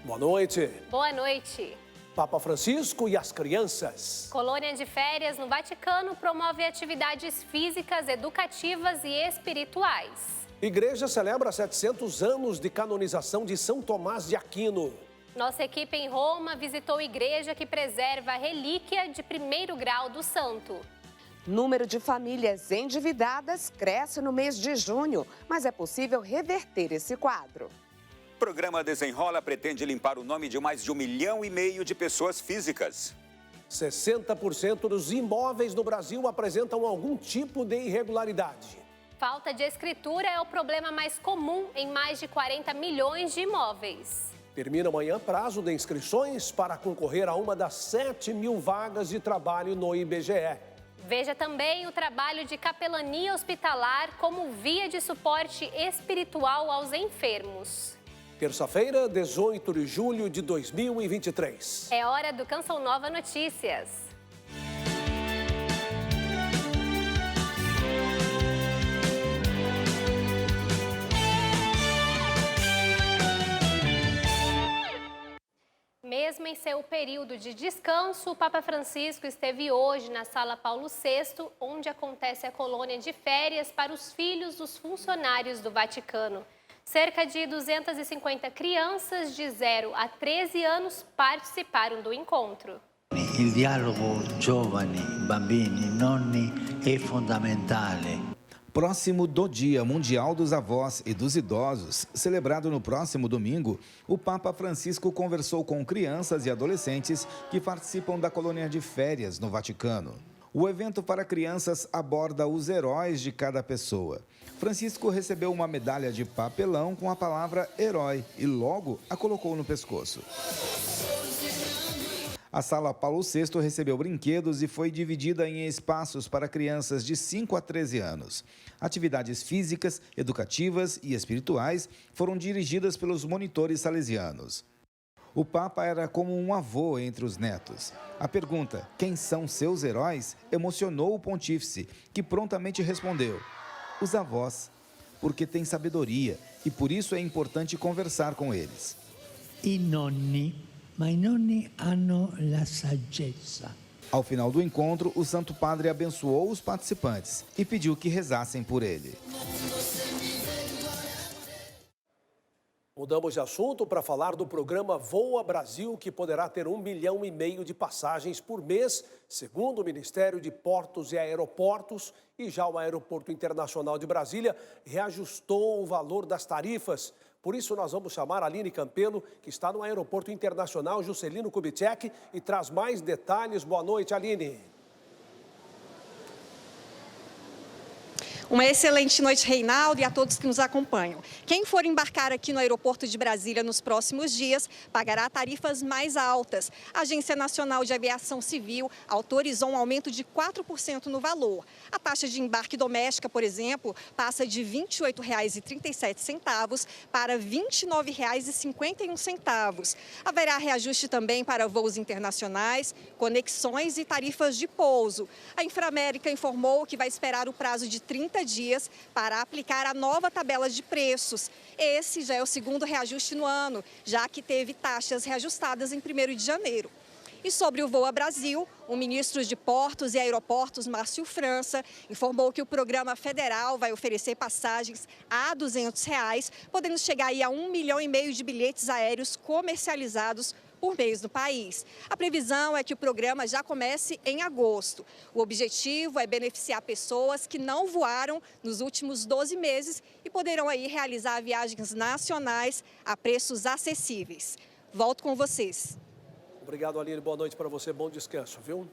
Boa noite. Boa noite. Papa Francisco e as crianças. Colônia de férias no Vaticano promove atividades físicas, educativas e espirituais. Igreja celebra 700 anos de canonização de São Tomás de Aquino. Nossa equipe em Roma visitou igreja que preserva a relíquia de 1º grau do santo. Número de famílias endividadas cresce no mês de junho, mas é possível reverter esse quadro. O programa Desenrola pretende limpar o nome de mais de 1,5 milhão de pessoas físicas. 60% dos imóveis no Brasil apresentam algum tipo de irregularidade. Falta de escritura é o problema mais comum em mais de 40 milhões de imóveis. Termina amanhã prazo de inscrições para concorrer a uma das 7.000 vagas de trabalho no IBGE. Veja também o trabalho de capelania hospitalar como via de suporte espiritual aos enfermos. Terça-feira, 18 de julho de 2023. É hora do Canção Nova Notícias. Mesmo em seu período de descanso, o Papa Francisco esteve hoje na Sala Paulo VI, onde acontece a colônia de férias para os filhos dos funcionários do Vaticano. Cerca de 250 crianças de 0 a 13 anos participaram do encontro. Il dialogo giovani, bambini, nonni è fondamentale. Próximo do Dia Mundial dos Avós e dos Idosos, celebrado no próximo domingo, o Papa Francisco conversou com crianças e adolescentes que participam da colônia de férias no Vaticano. O evento para crianças aborda os heróis de cada pessoa. Francisco recebeu uma medalha de papelão com a palavra herói e logo a colocou no pescoço. A Sala Paulo VI recebeu brinquedos e foi dividida em espaços para crianças de 5 a 13 anos. Atividades físicas, educativas e espirituais foram dirigidas pelos monitores salesianos. O Papa era como um avô entre os netos. A pergunta, quem são seus heróis, emocionou o pontífice, que prontamente respondeu, os avós, porque têm sabedoria e por isso é importante conversar com eles. I nonni. Ma i nonni hanno la saggezza. Ao final do encontro, o Santo Padre abençoou os participantes e pediu que rezassem por ele. Mudamos de assunto para falar do programa Voa Brasil, que poderá ter 1,5 milhão de passagens por mês, segundo o Ministério de Portos e Aeroportos, e já o Aeroporto Internacional de Brasília reajustou o valor das tarifas. Por isso, nós vamos chamar a Aline Campelo, que está no Aeroporto Internacional Juscelino Kubitschek, e traz mais detalhes. Boa noite, Aline. Uma excelente noite, Reinaldo, e a todos que nos acompanham. Quem for embarcar aqui no aeroporto de Brasília nos próximos dias pagará tarifas mais altas. A Agência Nacional de Aviação Civil autorizou um aumento de 4% no valor. A taxa de embarque doméstica, por exemplo, passa de R$ 28,37 para R$ 29,51. Haverá reajuste também para voos internacionais, conexões e tarifas de pouso. A Inframérica informou que vai esperar o prazo de 30 dias para aplicar a nova tabela de preços. Esse já é o segundo reajuste no ano, já que teve taxas reajustadas em 1º de janeiro. E sobre o Voa Brasil, o ministro de Portos e Aeroportos, Márcio França, informou que o programa federal vai oferecer passagens a R$ 200, podendo chegar aí a 1,5 milhão de bilhetes aéreos comercializados por mês no país. A previsão é que o programa já comece em agosto. O objetivo é beneficiar pessoas que não voaram nos últimos 12 meses e poderão aí realizar viagens nacionais a preços acessíveis. Volto com vocês. Obrigado, Aline. Boa noite para você. Bom descanso, viu?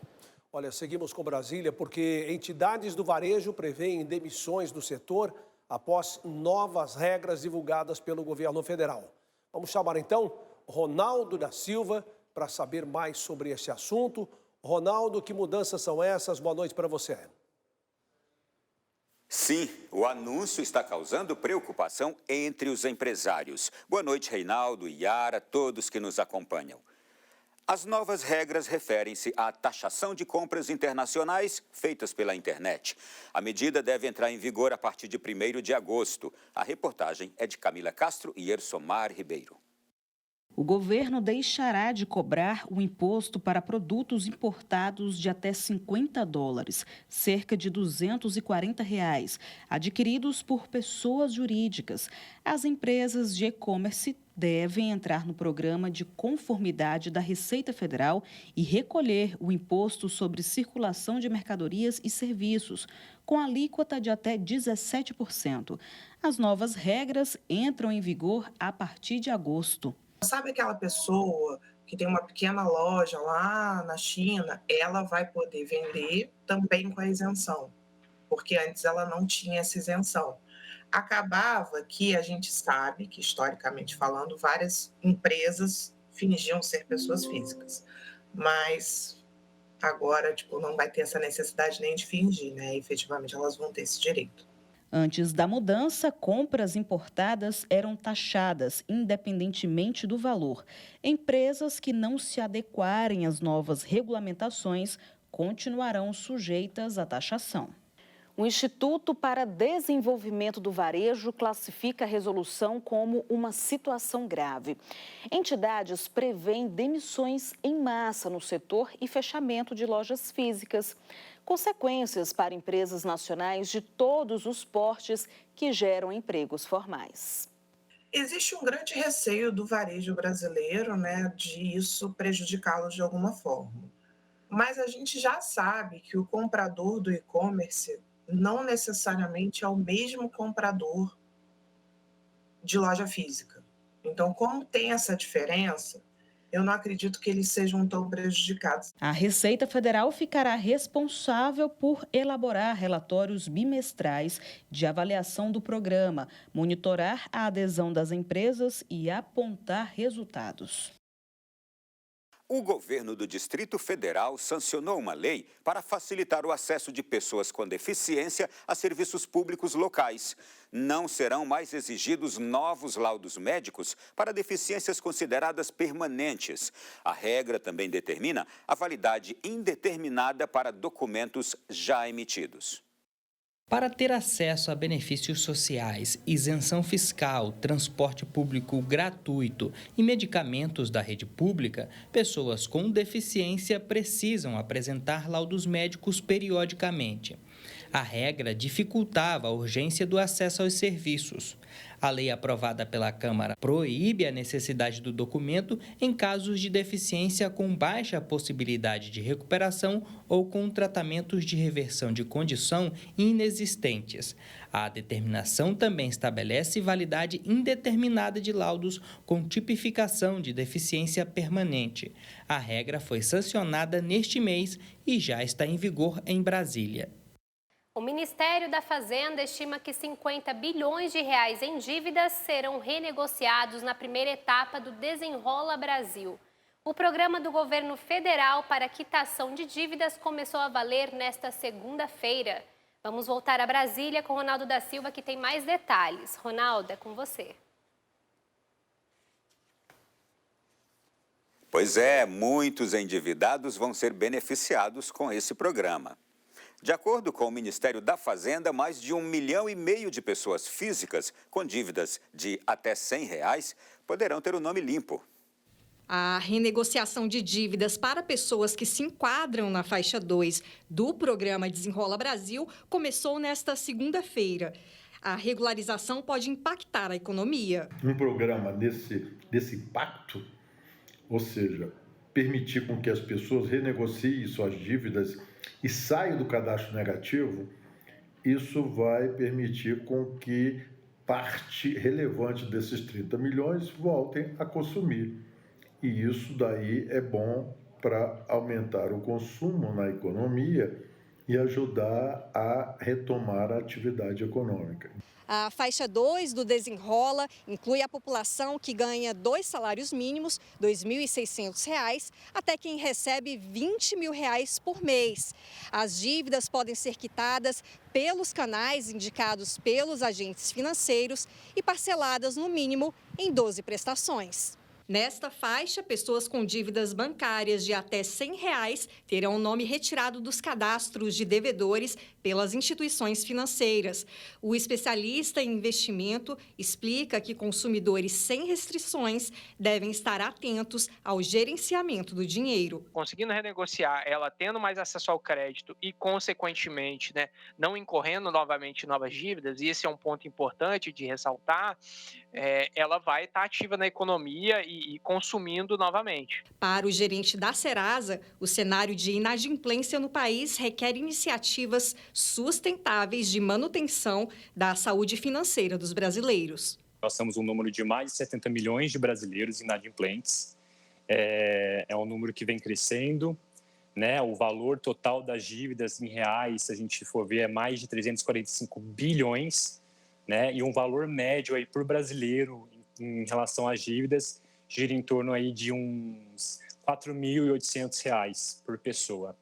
Olha, seguimos com Brasília porque entidades do varejo prevêem demissões do setor após novas regras divulgadas pelo governo federal. Vamos chamar então Ronaldo da Silva para saber mais sobre esse assunto. Ronaldo, que mudanças são essas? Boa noite para você. Sim, o anúncio está causando preocupação entre os empresários. Boa noite, Reinaldo, Yara, todos que nos acompanham. As novas regras referem-se à taxação de compras internacionais feitas pela internet. A medida deve entrar em vigor a partir de 1º de agosto. A reportagem é de Camila Castro e Ersomar Ribeiro. O governo deixará de cobrar o imposto para produtos importados de até $50, cerca de R$ 240, adquiridos por pessoas jurídicas. As empresas de e-commerce devem entrar no programa de conformidade da Receita Federal e recolher o imposto sobre circulação de mercadorias e serviços, com alíquota de até 17%. As novas regras entram em vigor a partir de agosto. Sabe aquela pessoa que tem uma pequena loja lá na China, ela vai poder vender também com a isenção, porque antes ela não tinha essa isenção. Acabava que a gente sabe que, historicamente falando, várias empresas fingiam ser pessoas físicas, mas agora não vai ter essa necessidade nem de fingir, né? Efetivamente elas vão ter esse direito. Antes da mudança, compras importadas eram taxadas, independentemente do valor. Empresas que não se adequarem às novas regulamentações continuarão sujeitas à taxação. O Instituto para Desenvolvimento do Varejo classifica a resolução como uma situação grave. Entidades prevêem demissões em massa no setor e fechamento de lojas físicas. Consequências para empresas nacionais de todos os portes que geram empregos formais. Existe um grande receio do varejo brasileiro, né, de isso prejudicá-los de alguma forma. Mas a gente já sabe que o comprador do e-commerce não necessariamente é o mesmo comprador de loja física. Então, como tem essa diferença, eu não acredito que eles sejam tão prejudicados. A Receita Federal ficará responsável por elaborar relatórios bimestrais de avaliação do programa, monitorar a adesão das empresas e apontar resultados. O governo do Distrito Federal sancionou uma lei para facilitar o acesso de pessoas com deficiência a serviços públicos locais. Não serão mais exigidos novos laudos médicos para deficiências consideradas permanentes. A regra também determina a validade indeterminada para documentos já emitidos. Para ter acesso a benefícios sociais, isenção fiscal, transporte público gratuito e medicamentos da rede pública, pessoas com deficiência precisam apresentar laudos médicos periodicamente. A regra dificultava a urgência do acesso aos serviços. A lei aprovada pela Câmara proíbe a necessidade do documento em casos de deficiência com baixa possibilidade de recuperação ou com tratamentos de reversão de condição inexistentes. A determinação também estabelece validade indeterminada de laudos com tipificação de deficiência permanente. A regra foi sancionada neste mês e já está em vigor em Brasília. O Ministério da Fazenda estima que 50 bilhões de reais em dívidas serão renegociados na primeira etapa do Desenrola Brasil. O programa do governo federal para quitação de dívidas começou a valer nesta segunda-feira. Vamos voltar a Brasília com Ronaldo da Silva, que tem mais detalhes. Ronaldo, é com você. Pois é, muitos endividados vão ser beneficiados com esse programa. De acordo com o Ministério da Fazenda, mais de 1,5 milhão de pessoas físicas com dívidas de até R$ 100 poderão ter o nome limpo. A renegociação de dívidas para pessoas que se enquadram na faixa 2 do programa Desenrola Brasil começou nesta segunda-feira. A regularização pode impactar a economia. Um programa desse pacto, ou seja, permitir com que as pessoas renegociem suas dívidas e saiam do cadastro negativo, isso vai permitir com que parte relevante desses 30 milhões voltem a consumir. E isso daí é bom para aumentar o consumo na economia e ajudar a retomar a atividade econômica. A faixa 2 do Desenrola inclui a população que ganha 2 salários mínimos, R$ 2.600, até quem recebe R$ 20 mil por mês. As dívidas podem ser quitadas pelos canais indicados pelos agentes financeiros e parceladas, no mínimo, em 12 prestações. Nesta faixa, pessoas com dívidas bancárias de até R$ 100 terão o nome retirado dos cadastros de devedores pelas instituições financeiras. O especialista em investimento explica que consumidores sem restrições devem estar atentos ao gerenciamento do dinheiro. Conseguindo renegociar, ela tendo mais acesso ao crédito e, consequentemente, não incorrendo novamente em novas dívidas, e esse é um ponto importante de ressaltar, ela vai estar ativa na economia e consumindo novamente. Para o gerente da Serasa, o cenário de inadimplência no país requer iniciativas sustentáveis de manutenção da saúde financeira dos brasileiros. Nós temos um número de mais de 70 milhões de brasileiros inadimplentes. É um número que vem crescendo. O valor total das dívidas em reais, se a gente for ver, é mais de 345 bilhões. E um valor médio aí por brasileiro em relação às dívidas gira em torno aí de uns R$ 4.800 por pessoa.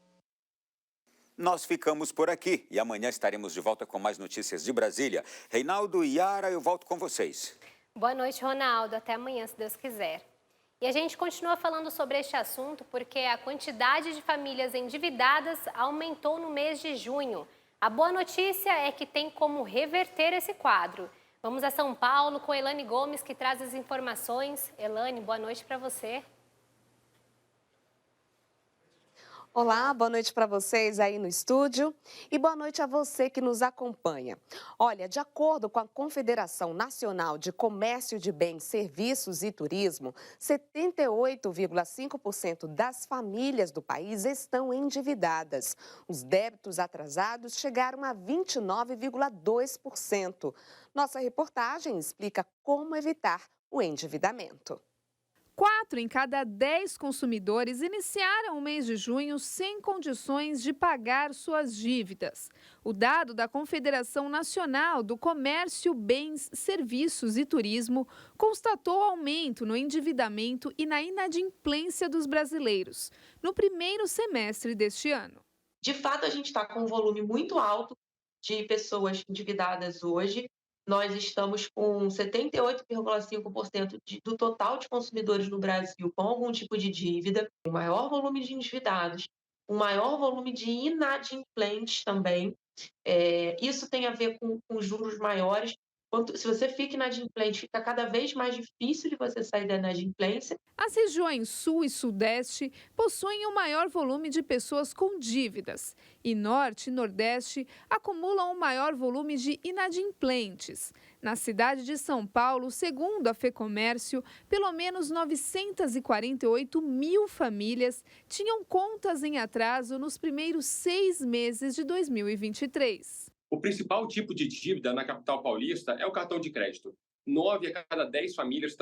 Nós ficamos por aqui e amanhã estaremos de volta com mais notícias de Brasília. Reinaldo e Yara, eu volto com vocês. Boa noite, Ronaldo. Até amanhã, se Deus quiser. E a gente continua falando sobre este assunto porque a quantidade de famílias endividadas aumentou no mês de junho. A boa notícia é que tem como reverter esse quadro. Vamos a São Paulo com Elane Gomes, que traz as informações. Elane, boa noite para você. Olá, boa noite para vocês aí no estúdio e boa noite a você que nos acompanha. Olha, de acordo com a Confederação Nacional de Comércio de Bens, Serviços e Turismo, 78,5% das famílias do país estão endividadas. Os débitos atrasados chegaram a 29,2%. Nossa reportagem explica como evitar o endividamento. 4 em cada 10 consumidores iniciaram o mês de junho sem condições de pagar suas dívidas. O dado da Confederação Nacional do Comércio, Bens, Serviços e Turismo constatou aumento no endividamento e na inadimplência dos brasileiros no primeiro semestre deste ano. De fato, a gente está com um volume muito alto de pessoas endividadas hoje. Nós estamos com 78,5% do total de consumidores no Brasil com algum tipo de dívida, o maior volume de endividados, o maior volume de inadimplentes também. Isso tem a ver com juros maiores. Se você fica inadimplente, fica cada vez mais difícil de você sair da inadimplência. As regiões Sul e Sudeste possuem o maior volume de pessoas com dívidas e Norte e Nordeste acumulam o maior volume de inadimplentes. Na cidade de São Paulo, segundo a FEComércio, pelo menos 948 mil famílias tinham contas em atraso nos primeiros 6 meses de 2023. O principal tipo de dívida na capital paulista é o cartão de crédito. 9 a cada 10 famílias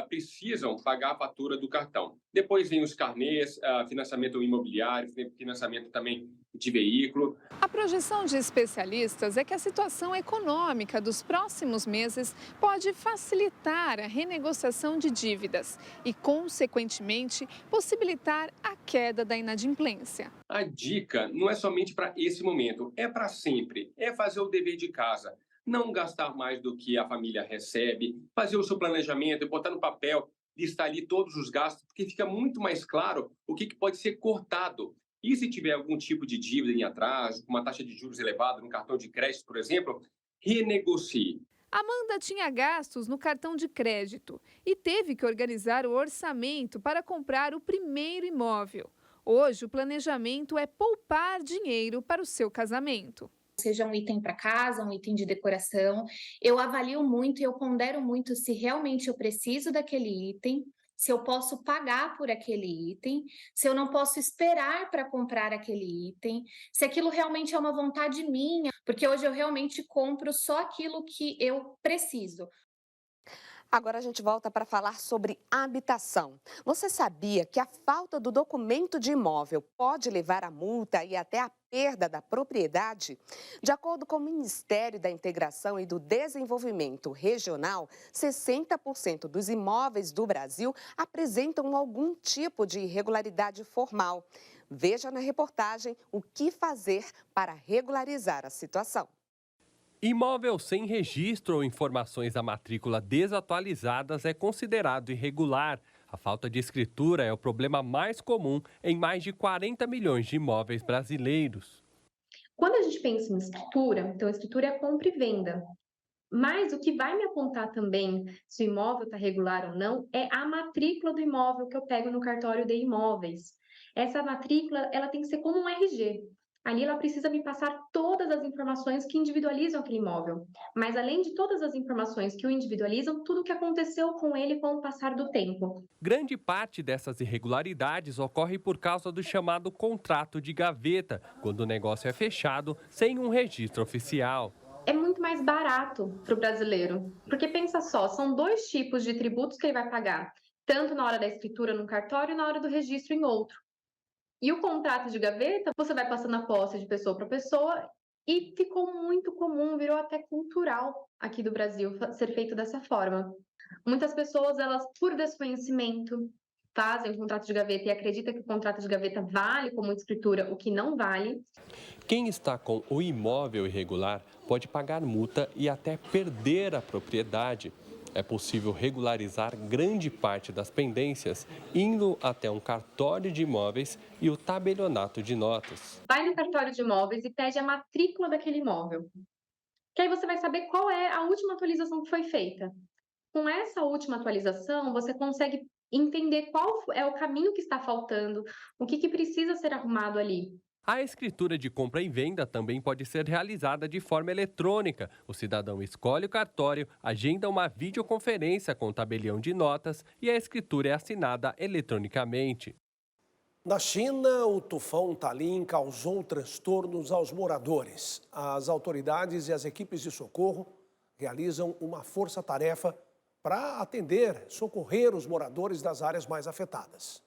precisam pagar a fatura do cartão. Depois vem os carnês, financiamento imobiliário, financiamento também de veículo. A projeção de especialistas é que a situação econômica dos próximos meses pode facilitar a renegociação de dívidas e, consequentemente, possibilitar a queda da inadimplência. A dica não é somente para esse momento, é para sempre. É fazer o dever de casa. Não gastar mais do que a família recebe, fazer o seu planejamento e botar no papel, listar ali todos os gastos, porque fica muito mais claro o que pode ser cortado. E se tiver algum tipo de dívida em atraso, com uma taxa de juros elevada no cartão de crédito, por exemplo, renegocie. Amanda tinha gastos no cartão de crédito e teve que organizar o orçamento para comprar o primeiro imóvel. Hoje, o planejamento é poupar dinheiro para o seu casamento. Seja um item para casa, um item de decoração, eu avalio muito e eu pondero muito se realmente eu preciso daquele item, se eu posso pagar por aquele item, se eu não posso esperar para comprar aquele item, se aquilo realmente é uma vontade minha, porque hoje eu realmente compro só aquilo que eu preciso. Agora a gente volta para falar sobre habitação. Você sabia que a falta do documento de imóvel pode levar à multa e até à perda da propriedade? De acordo com o Ministério da Integração e do Desenvolvimento Regional, 60% dos imóveis do Brasil apresentam algum tipo de irregularidade formal. Veja na reportagem o que fazer para regularizar a situação. Imóvel sem registro ou informações da matrícula desatualizadas é considerado irregular. A falta de escritura é o problema mais comum em mais de 40 milhões de imóveis brasileiros. Quando a gente pensa em escritura, então a escritura é compra e venda. Mas o que vai me apontar também se o imóvel está regular ou não é a matrícula do imóvel que eu pego no cartório de imóveis. Essa matrícula, ela tem que ser como um RG. Ali ela precisa me passar todas as informações que individualizam aquele imóvel. Mas além de todas as informações que o individualizam, tudo o que aconteceu com ele com o passar do tempo. Grande parte dessas irregularidades ocorre por causa do chamado contrato de gaveta, quando o negócio é fechado sem um registro oficial. É muito mais barato para o brasileiro, porque pensa só, são 2 tipos de tributos que ele vai pagar, tanto na hora da escritura num cartório e na hora do registro em outro. E o contrato de gaveta, você vai passando a posse de pessoa para pessoa e ficou muito comum, virou até cultural aqui do Brasil ser feito dessa forma. Muitas pessoas, elas, por desconhecimento, fazem o contrato de gaveta e acreditam que o contrato de gaveta vale como escritura, o que não vale. Quem está com o imóvel irregular pode pagar multa e até perder a propriedade. É possível regularizar grande parte das pendências indo até um cartório de imóveis e o tabelionato de notas. Vai no cartório de imóveis e pede a matrícula daquele imóvel. Que aí você vai saber qual é a última atualização que foi feita. Com essa última atualização, você consegue entender qual é o caminho que está faltando, o que precisa ser arrumado ali. A escritura de compra e venda também pode ser realizada de forma eletrônica. O cidadão escolhe o cartório, agenda uma videoconferência com o tabelião de notas e a escritura é assinada eletronicamente. Na China, o tufão Talim causou transtornos aos moradores. As autoridades e as equipes de socorro realizam uma força-tarefa para socorrer os moradores das áreas mais afetadas.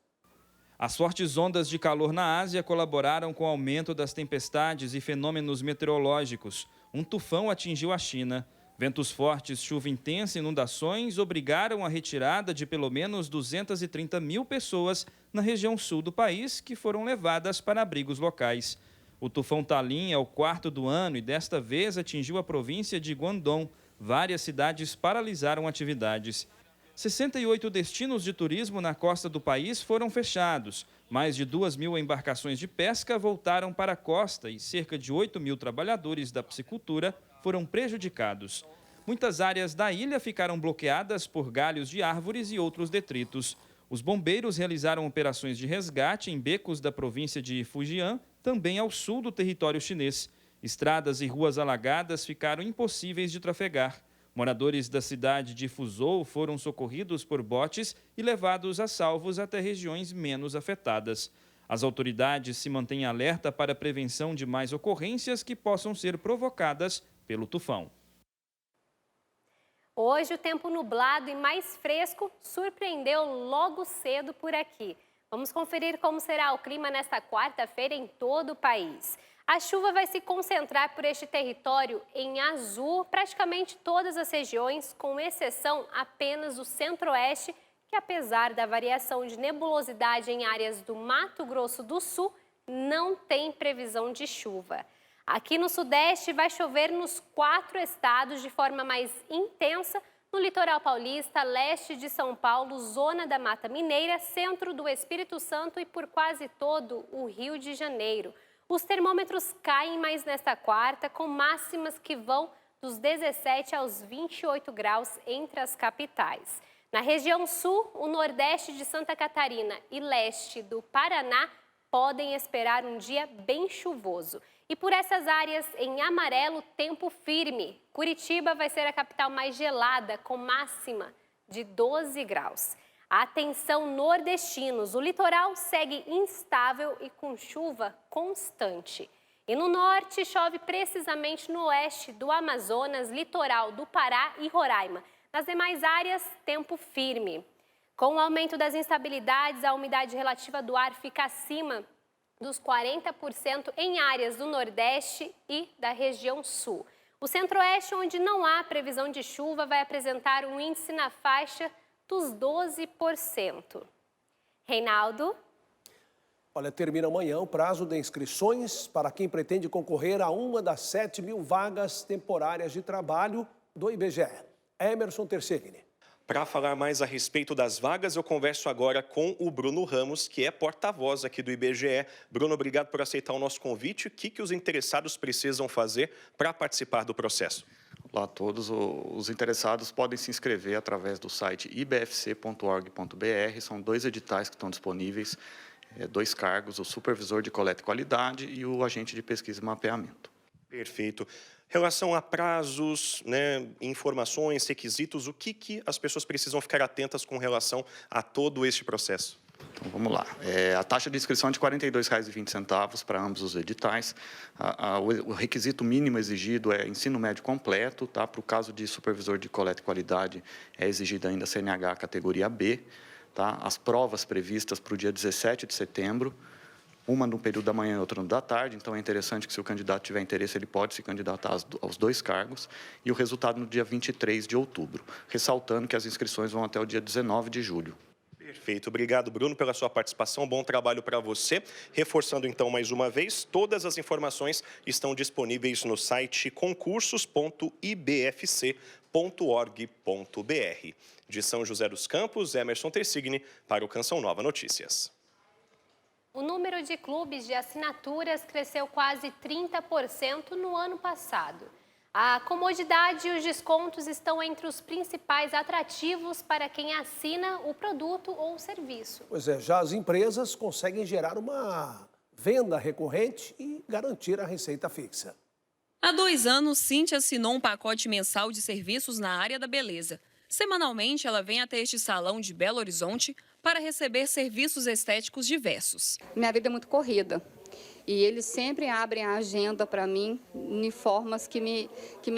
As fortes ondas de calor na Ásia colaboraram com o aumento das tempestades e fenômenos meteorológicos. Um tufão atingiu a China. Ventos fortes, chuva intensa e inundações obrigaram a retirada de pelo menos 230 mil pessoas na região sul do país, que foram levadas para abrigos locais. O tufão Talim é o 4º do ano e desta vez atingiu a província de Guangdong. Várias cidades paralisaram atividades. 68 destinos de turismo na costa do país foram fechados. Mais de 2.000 embarcações de pesca voltaram para a costa e cerca de 8.000 trabalhadores da piscicultura foram prejudicados. Muitas áreas da ilha ficaram bloqueadas por galhos de árvores e outros detritos. Os bombeiros realizaram operações de resgate em becos da província de Fujian, também ao sul do território chinês. Estradas e ruas alagadas ficaram impossíveis de trafegar. Moradores da cidade de Fuzhou foram socorridos por botes e levados a salvos até regiões menos afetadas. As autoridades se mantêm alerta para a prevenção de mais ocorrências que possam ser provocadas pelo tufão. Hoje o tempo nublado e mais fresco surpreendeu logo cedo por aqui. Vamos conferir como será o clima nesta quarta-feira em todo o país. A chuva vai se concentrar por este território em azul, praticamente todas as regiões, com exceção apenas do centro-oeste, que apesar da variação de nebulosidade em áreas do Mato Grosso do Sul, não tem previsão de chuva. Aqui no sudeste vai chover nos 4 estados de forma mais intensa, no litoral paulista, leste de São Paulo, zona da Mata Mineira, centro do Espírito Santo e por quase todo o Rio de Janeiro. Os termômetros caem mais nesta quarta, com máximas que vão dos 17 aos 28 graus entre as capitais. Na região sul, o nordeste de Santa Catarina e leste do Paraná podem esperar um dia bem chuvoso. E por essas áreas, em amarelo, tempo firme. Curitiba vai ser a capital mais gelada, com máxima de 12 graus. Atenção nordestinos, o litoral segue instável e com chuva constante. E no norte, chove precisamente no oeste do Amazonas, litoral do Pará e Roraima. Nas demais áreas, tempo firme. Com o aumento das instabilidades, a umidade relativa do ar fica acima dos 40% em áreas do Nordeste e da região Sul. O Centro-Oeste, onde não há previsão de chuva, vai apresentar um índice na faixa dos 12%. Reinaldo? Olha, termina amanhã o prazo de inscrições para quem pretende concorrer a uma das 7.000 vagas temporárias de trabalho do IBGE. Emerson Tercegni. Para falar mais a respeito das vagas, eu converso agora com o Bruno Ramos, que é porta-voz aqui do IBGE. Bruno, obrigado por aceitar o nosso convite. O que os interessados precisam fazer para participar do processo? Olá a todos. Os interessados podem se inscrever através do site ibfc.org.br. São 2 editais que estão disponíveis, 2 cargos, o supervisor de coleta e qualidade e o agente de pesquisa e mapeamento. Perfeito. Relação a prazos, informações, requisitos, o que as pessoas precisam ficar atentas com relação a todo este processo? Então, vamos lá. A taxa de inscrição é de R$ 42,20 para ambos os editais. O requisito mínimo exigido é ensino médio completo. Tá? Para o caso de supervisor de coleta e qualidade, é exigida ainda CNH categoria B. Tá? As provas previstas para o dia 17 de setembro, uma no período da manhã e outra no da tarde, então é interessante que, se o candidato tiver interesse, ele pode se candidatar aos 2 cargos, e o resultado no dia 23 de outubro, ressaltando que as inscrições vão até o dia 19 de julho. Perfeito. Obrigado, Bruno, pela sua participação. Bom trabalho para você. Reforçando, então, mais uma vez, todas as informações estão disponíveis no site concursos.ibfc.org.br. De São José dos Campos, Emerson Tercigni, para o Canção Nova Notícias. O número de clubes de assinaturas cresceu quase 30% no ano passado. A comodidade e os descontos estão entre os principais atrativos para quem assina o produto ou o serviço. Pois é, já as empresas conseguem gerar uma venda recorrente e garantir a receita fixa. Há 2 anos, Cíntia assinou um pacote mensal de serviços na área da beleza. Semanalmente, ela vem até este salão de Belo Horizonte para receber serviços estéticos diversos. Minha vida é muito corrida e eles sempre abrem a agenda para mim em formas que me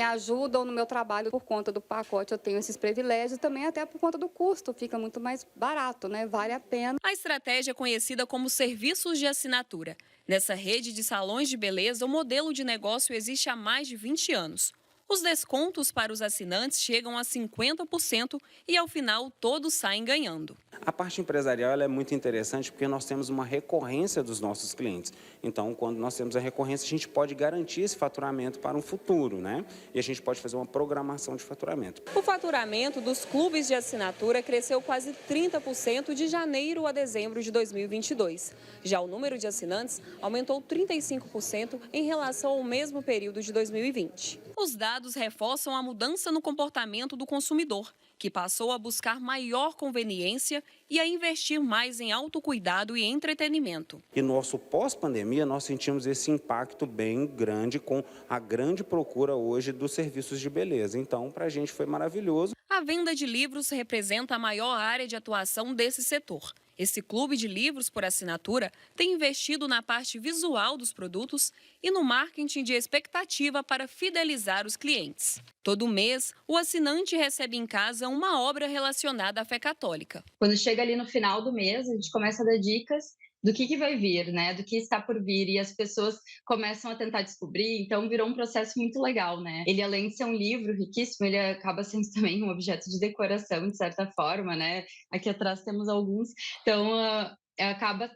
ajudam no meu trabalho. Por conta do pacote, eu tenho esses privilégios, também até por conta do custo, fica muito mais barato, né? Vale a pena. A estratégia é conhecida como serviços de assinatura. Nessa rede de salões de beleza, o modelo de negócio existe há mais de 20 anos. Os descontos para os assinantes chegam a 50% e, ao final, todos saem ganhando. A parte empresarial ela é muito interessante porque nós temos uma recorrência dos nossos clientes. Então, quando nós temos a recorrência, a gente pode garantir esse faturamento para um futuro, né? E a gente pode fazer uma programação de faturamento. O faturamento dos clubes de assinatura cresceu quase 30% de janeiro a dezembro de 2022. Já o número de assinantes aumentou 35% em relação ao mesmo período de 2020. Os dados reforçam a mudança no comportamento do consumidor, que passou a buscar maior conveniência e a investir mais em autocuidado e entretenimento. E nosso pós-pandemia, nós sentimos esse impacto bem grande com a grande procura hoje dos serviços de beleza. Então, para a gente foi maravilhoso. A venda de livros representa a maior área de atuação desse setor. Esse clube de livros por assinatura tem investido na parte visual dos produtos e no marketing de expectativa para fidelizar os clientes. Todo mês, o assinante recebe em casa uma obra relacionada à fé católica. Quando chega ali no final do mês, a gente começa a dar dicas do que vai vir, né? Do que está por vir, e as pessoas começam a tentar descobrir, então virou um processo muito legal, né? Ele, além de ser um livro riquíssimo, ele acaba sendo também um objeto de decoração, de certa forma, né? Aqui atrás temos alguns, então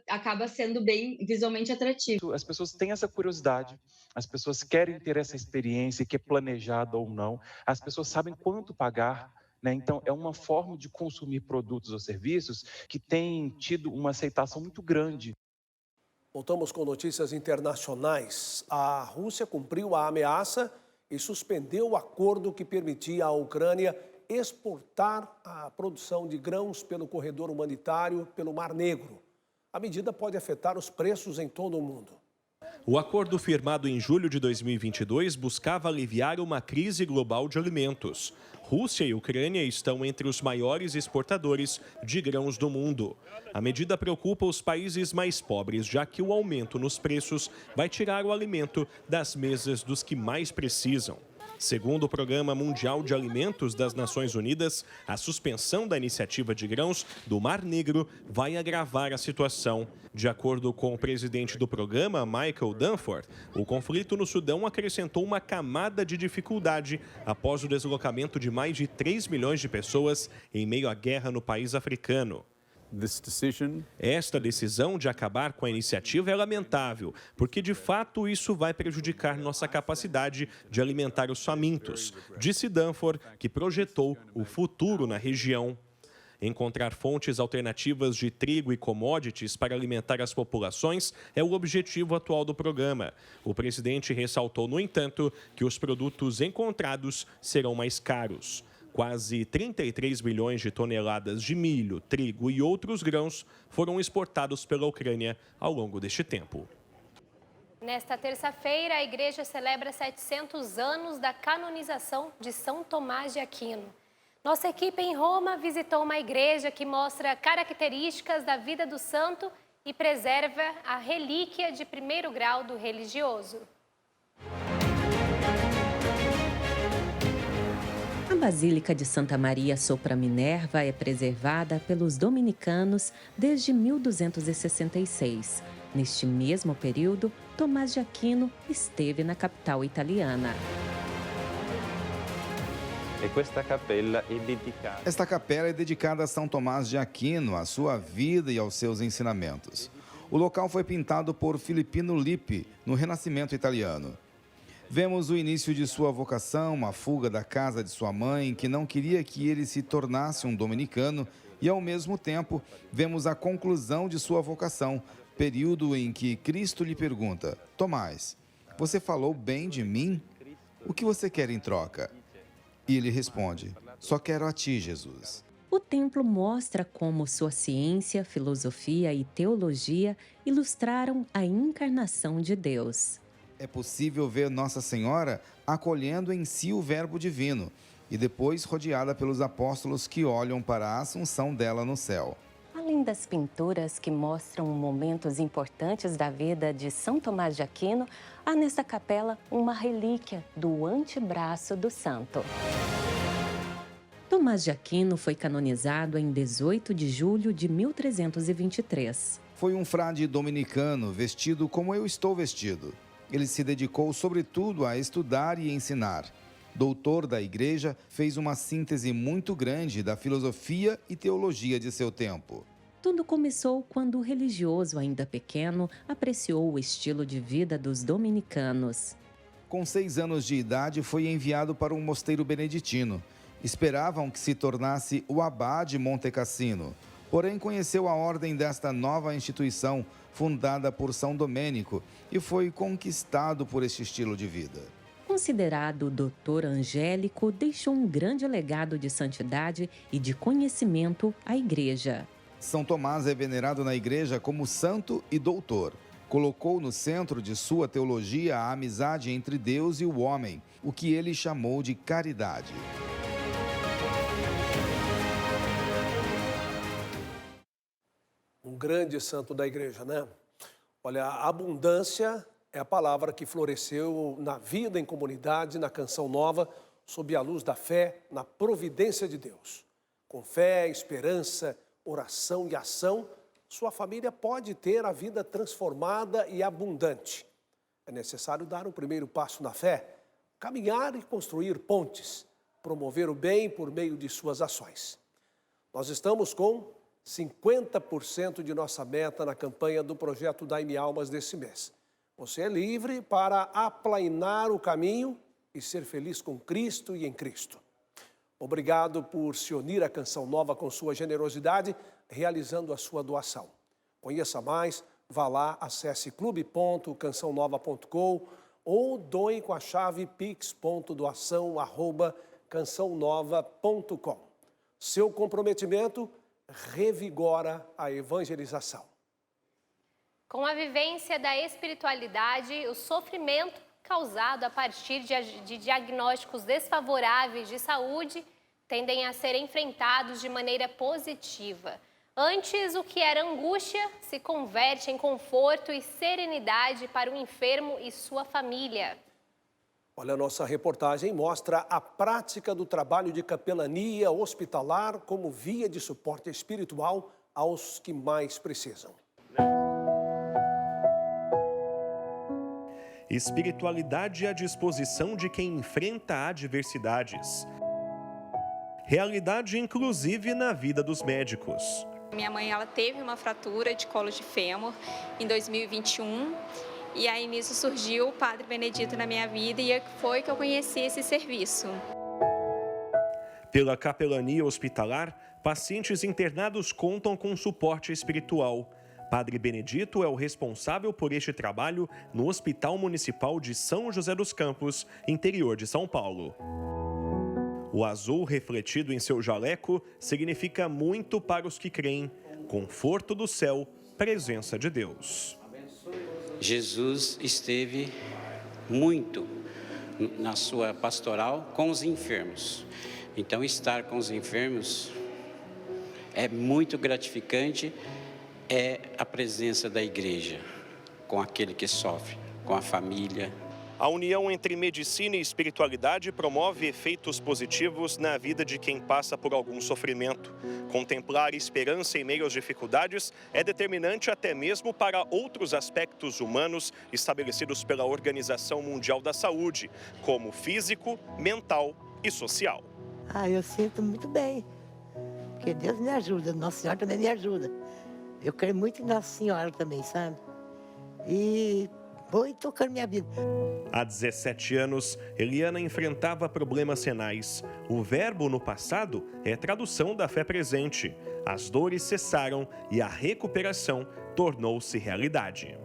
acaba sendo bem visualmente atrativo. As pessoas têm essa curiosidade, as pessoas querem ter essa experiência, que é planejada ou não, as pessoas sabem quanto pagar. Então, é uma forma de consumir produtos ou serviços que tem tido uma aceitação muito grande. Voltamos com notícias internacionais. A Rússia cumpriu a ameaça e suspendeu o acordo que permitia à Ucrânia exportar a produção de grãos pelo corredor humanitário pelo Mar Negro. A medida pode afetar os preços em todo o mundo. O acordo firmado em julho de 2022 buscava aliviar uma crise global de alimentos. Rússia e Ucrânia estão entre os maiores exportadores de grãos do mundo. A medida preocupa os países mais pobres, já que o aumento nos preços vai tirar o alimento das mesas dos que mais precisam. Segundo o Programa Mundial de Alimentos das Nações Unidas, a suspensão da iniciativa de grãos do Mar Negro vai agravar a situação. De acordo com o presidente do programa, Michael Danforth, o conflito no Sudão acrescentou uma camada de dificuldade após o deslocamento de mais de 3 milhões de pessoas em meio à guerra no país africano. Esta decisão de acabar com a iniciativa é lamentável, porque de fato isso vai prejudicar nossa capacidade de alimentar os famintos, disse Danforth, que projetou o futuro na região. Encontrar fontes alternativas de trigo e commodities para alimentar as populações é o objetivo atual do programa. O presidente ressaltou, no entanto, que os produtos encontrados serão mais caros. Quase 33 milhões de toneladas de milho, trigo e outros grãos foram exportados pela Ucrânia ao longo deste tempo. Nesta terça-feira, a igreja celebra 700 anos da canonização de São Tomás de Aquino. Nossa equipe em Roma visitou uma igreja que mostra características da vida do santo e preserva a relíquia de primeiro grau do religioso. A Basílica de Santa Maria sopra Minerva é preservada pelos dominicanos desde 1266. Neste mesmo período, Tomás de Aquino esteve na capital italiana. Esta capela é dedicada a São Tomás de Aquino, à sua vida e aos seus ensinamentos. O local foi pintado por Filippino Lippi, no Renascimento italiano. Vemos o início de sua vocação, a fuga da casa de sua mãe, que não queria que ele se tornasse um dominicano, e ao mesmo tempo vemos a conclusão de sua vocação, período em que Cristo lhe pergunta: Tomás, você falou bem de mim? O que você quer em troca? E ele responde: só quero a ti, Jesus. O templo mostra como sua ciência, filosofia e teologia ilustraram a encarnação de Deus. É possível ver Nossa Senhora acolhendo em si o Verbo Divino e depois rodeada pelos apóstolos que olham para a assunção dela no céu. Além das pinturas que mostram momentos importantes da vida de São Tomás de Aquino, há nesta capela uma relíquia do antebraço do santo. Tomás de Aquino foi canonizado em 18 de julho de 1323. Foi um frade dominicano vestido como eu estou vestido. Ele se dedicou sobretudo a estudar e ensinar. Doutor da Igreja, fez uma síntese muito grande da filosofia e teologia de seu tempo. Tudo começou quando o religioso, ainda pequeno, apreciou o estilo de vida dos dominicanos. Com 6 anos de idade, foi enviado para um mosteiro beneditino. Esperavam que se tornasse o abade Monte Cassino. Porém, conheceu a ordem desta nova instituição, fundada por São Domênico, e foi conquistado por este estilo de vida. Considerado doutor angélico, deixou um grande legado de santidade e de conhecimento à Igreja. São Tomás é venerado na Igreja como santo e doutor. Colocou no centro de sua teologia a amizade entre Deus e o homem, o que ele chamou de caridade. Um grande santo da Igreja, né? Olha, a abundância é a palavra que floresceu na vida em comunidade, na Canção Nova, sob a luz da fé, na providência de Deus. Com fé, esperança, oração e ação, sua família pode ter a vida transformada e abundante. É necessário dar o primeiro passo na fé, caminhar e construir pontes, promover o bem por meio de suas ações. Nós estamos com 50% de nossa meta na campanha do projeto Dai-me Almas desse mês. Você é livre para aplainar o caminho e ser feliz com Cristo e em Cristo. Obrigado por se unir à Canção Nova com sua generosidade, realizando a sua doação. Conheça mais, vá lá, acesse clube.cançãonova.com ou doe com a chave pix.doação@cançãonova.com. Seu comprometimento revigora a evangelização. Com a vivência da espiritualidade, o sofrimento causado a partir de diagnósticos desfavoráveis de saúde tendem a ser enfrentados de maneira positiva. Antes, o que era angústia se converte em conforto e serenidade para o enfermo e sua família. Olha, a nossa reportagem mostra a prática do trabalho de capelania hospitalar como via de suporte espiritual aos que mais precisam. Espiritualidade à disposição de quem enfrenta adversidades. Realidade inclusive na vida dos médicos. Minha mãe, ela teve uma fratura de colo de fêmur em 2021 e aí nisso surgiu o Padre Benedito na minha vida e foi que eu conheci esse serviço. Pela capelania hospitalar, pacientes internados contam com suporte espiritual. Padre Benedito é o responsável por este trabalho no Hospital Municipal de São José dos Campos, interior de São Paulo. O azul refletido em seu jaleco significa muito para os que creem. Conforto do céu, presença de Deus. Jesus esteve muito na sua pastoral com os enfermos. Então, estar com os enfermos é muito gratificante, é a presença da igreja com aquele que sofre, com a família. A união entre medicina e espiritualidade promove efeitos positivos na vida de quem passa por algum sofrimento. Contemplar esperança em meio às dificuldades é determinante até mesmo para outros aspectos humanos estabelecidos pela Organização Mundial da Saúde, como físico, mental e social. Eu sinto muito bem, porque Deus me ajuda, Nossa Senhora também me ajuda. Eu creio muito em Nossa Senhora também, sabe? E vou tocando minha vida. Há 17 anos, Eliana enfrentava problemas renais. O verbo no passado é tradução da fé presente. As dores cessaram e a recuperação tornou-se realidade.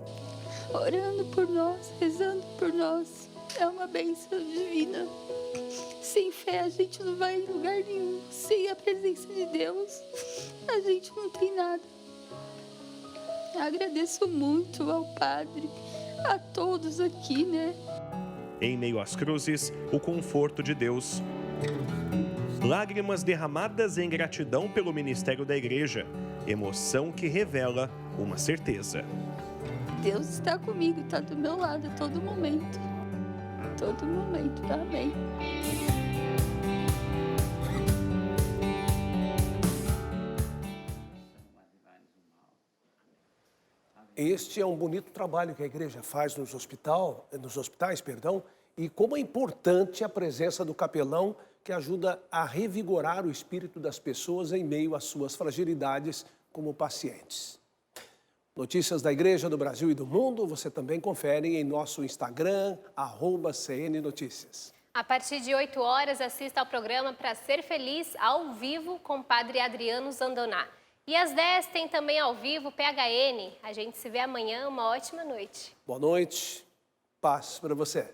Orando por nós, rezando por nós, é uma bênção divina. Sem fé a gente não vai em lugar nenhum. Sem a presença de Deus, a gente não tem nada. Agradeço muito ao Padre, a todos aqui, né? Em meio às cruzes, o conforto de Deus. Lágrimas derramadas em gratidão pelo ministério da igreja. Emoção que revela uma certeza. Deus está comigo, está do meu lado a todo momento. Todo momento, amém. Este é um bonito trabalho que a igreja faz nos hospitais, e como é importante a presença do capelão que ajuda a revigorar o espírito das pessoas em meio às suas fragilidades como pacientes. Notícias da Igreja do Brasil e do Mundo, você também confere em nosso Instagram, @CN Notícias. A partir de 8 horas, assista ao programa Pra Ser Feliz, ao vivo, com o Padre Adriano Zandoná. E às 10 tem também ao vivo PHN. A gente se vê amanhã, uma ótima noite. Boa noite, paz para você.